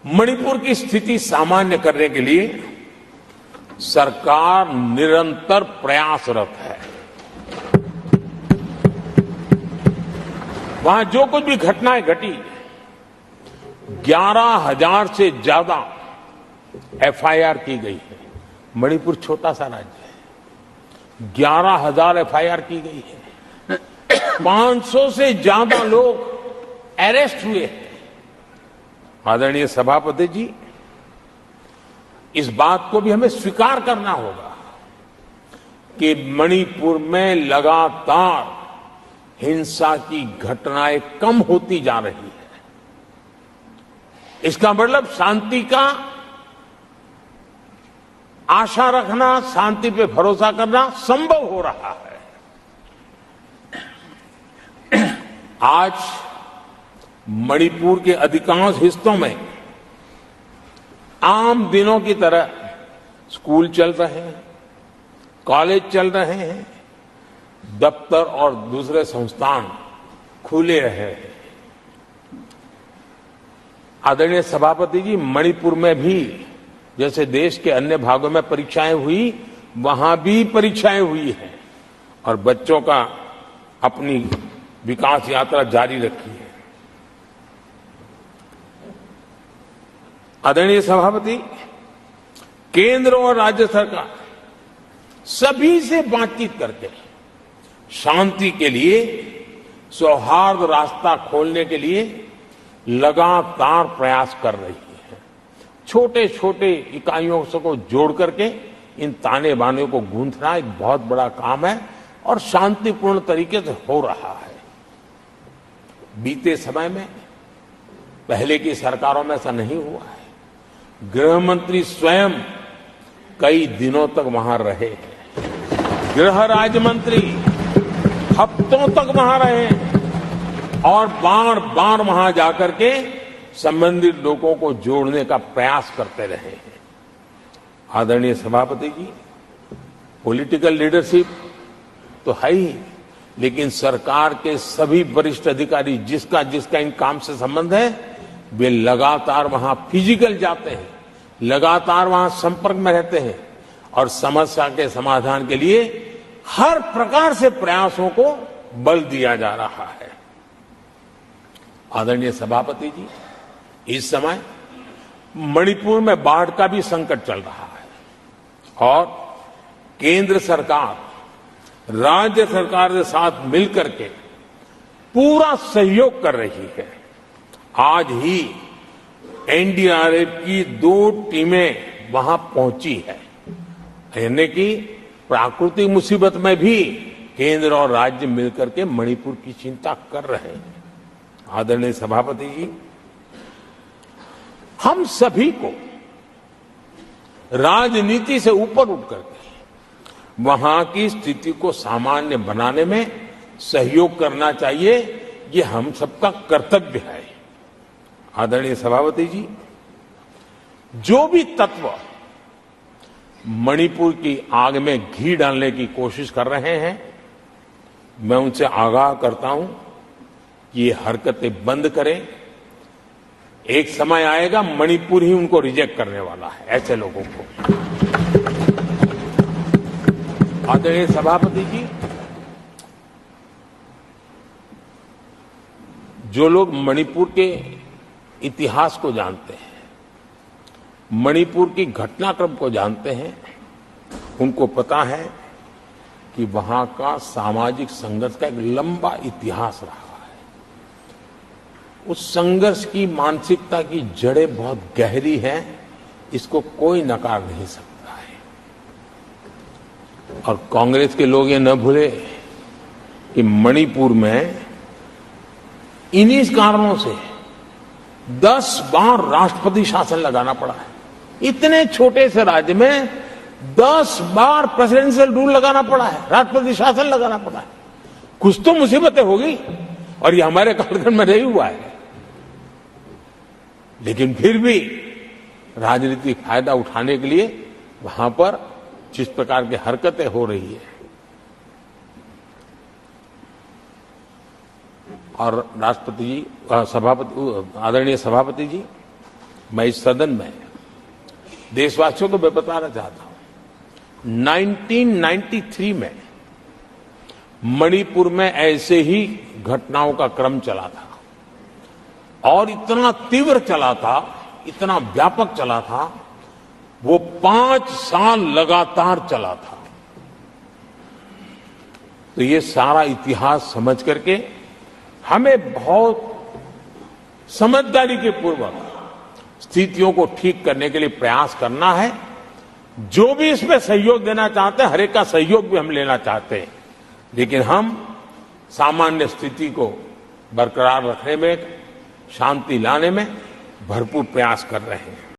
मणिपुर की स्थिति सामान्य करने के लिए सरकार निरंतर प्रयासरत है। वहां जो कुछ भी घटनाएं घटी, 11,000 से ज्यादा एफआईआर की गई है। मणिपुर छोटा सा राज्य है, 11,000 एफआईआर की गई है। 500 से ज्यादा लोग अरेस्ट हुए हैं। आदरणीय सभापति जी, इस बात को भी हमें स्वीकार करना होगा कि मणिपुर में लगातार हिंसा की घटनाएं कम होती जा रही है। इसका मतलब शांति का आशा रखना, शांति पे भरोसा करना संभव हो रहा है। आज मणिपुर के अधिकांश हिस्सों में आम दिनों की तरह स्कूल चल रहे हैं, कॉलेज चल रहे हैं, दफ्तर और दूसरे संस्थान खुले रहे हैं। आदरणीय सभापति जी, मणिपुर में भी जैसे देश के अन्य भागों में परीक्षाएं हुई, वहां भी परीक्षाएं हुई हैं और बच्चों का अपनी विकास यात्रा जारी रखी है। आदरणीय सभापति, केंद्र और राज्य सरकार सभी से बातचीत करके शांति के लिए, सौहार्द रास्ता खोलने के लिए लगातार प्रयास कर रही है। छोटे छोटे इकाइयों को जोड़ करके इन ताने बाने को गूंथना एक बहुत बड़ा काम है और शांतिपूर्ण तरीके से हो रहा है। बीते समय में पहले की सरकारों में ऐसा नहीं हुआ है। गृह मंत्री स्वयं कई दिनों तक वहां रहे हैं, गृह राज्य मंत्री हफ्तों तक वहां रहे और बार बार वहां जाकर के संबंधित लोगों को जोड़ने का प्रयास करते रहे हैं। आदरणीय सभापति जी, पॉलिटिकल लीडरशिप तो है ही, लेकिन सरकार के सभी वरिष्ठ अधिकारी जिसका जिसका इन काम से संबंध है, वे लगातार वहां फिजिकल जाते हैं, लगातार वहां संपर्क में रहते हैं और समस्या के समाधान के लिए हर प्रकार से प्रयासों को बल दिया जा रहा है। आदरणीय सभापति जी, इस समय मणिपुर में बाढ़ का भी संकट चल रहा है और केंद्र सरकार राज्य सरकार के साथ मिलकर के पूरा सहयोग कर रही है। आज ही एनडीआरएफ की 2 टीमें वहां पहुंची है, यानी कि प्राकृतिक मुसीबत में भी केंद्र और राज्य मिलकर के मणिपुर की चिंता कर रहे हैं। आदरणीय सभापति जी, हम सभी को राजनीति से ऊपर उठ करके वहां की स्थिति को सामान्य बनाने में सहयोग करना चाहिए। ये हम सबका कर्तव्य है। आदरणीय सभापति जी, जो भी तत्व मणिपुर की आग में घी डालने की कोशिश कर रहे हैं, मैं उनसे आगाह करता हूं कि ये हरकतें बंद करें। एक समय आएगा मणिपुर ही उनको रिजेक्ट करने वाला है, ऐसे लोगों को। आदरणीय सभापति जी, जो लोग मणिपुर के इतिहास को जानते हैं, मणिपुर की घटनाक्रम को जानते हैं, उनको पता है कि वहां का सामाजिक संघर्ष का एक लंबा इतिहास रहा है। उस संघर्ष की मानसिकता की जड़ें बहुत गहरी हैं, इसको कोई नकार नहीं सकता है। और कांग्रेस के लोग ये न भूले कि मणिपुर में इन्हीं कारणों से 10 बार राष्ट्रपति शासन लगाना पड़ा है। इतने छोटे से राज्य में 10 बार प्रेसिडेंशियल रूल लगाना पड़ा है, राष्ट्रपति शासन लगाना पड़ा है। कुछ तो मुसीबतें होगी और ये हमारे कार्यक्रम में नहीं हुआ है, लेकिन फिर भी राजनीतिक फायदा उठाने के लिए वहां पर जिस प्रकार की हरकतें हो रही है, और राष्ट्रपति जी, आदरणीय सभापति जी, मैं इस सदन में देशवासियों को मैं बताना चाहता हूं, 1993 में मणिपुर में ऐसे ही घटनाओं का क्रम चला था और इतना तीव्र चला था, इतना व्यापक चला था, वो 5 साल लगातार चला था। तो ये सारा इतिहास समझ करके हमें बहुत समझदारी के पूर्वक स्थितियों को ठीक करने के लिए प्रयास करना है। जो भी इसमें सहयोग देना चाहते हैं, हर एक का सहयोग भी हम लेना चाहते हैं, लेकिन हम सामान्य स्थिति को बरकरार रखने में, शांति लाने में भरपूर प्रयास कर रहे हैं।